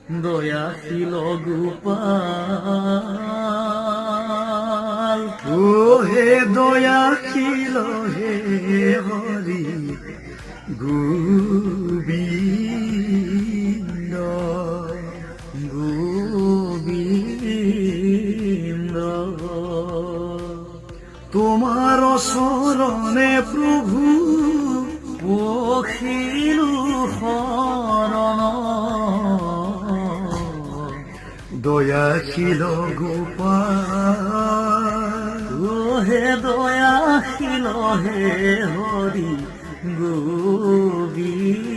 দয়াশীল গোপাল। ও হে দয়াশীল হে হরি গোবিন্দ গোবিন্দ তোমার শরণে প্রভু পখিলু শরণ দয়াশীল গোপাল। ও হে দয়াশীল হে হরি গোবিন্দ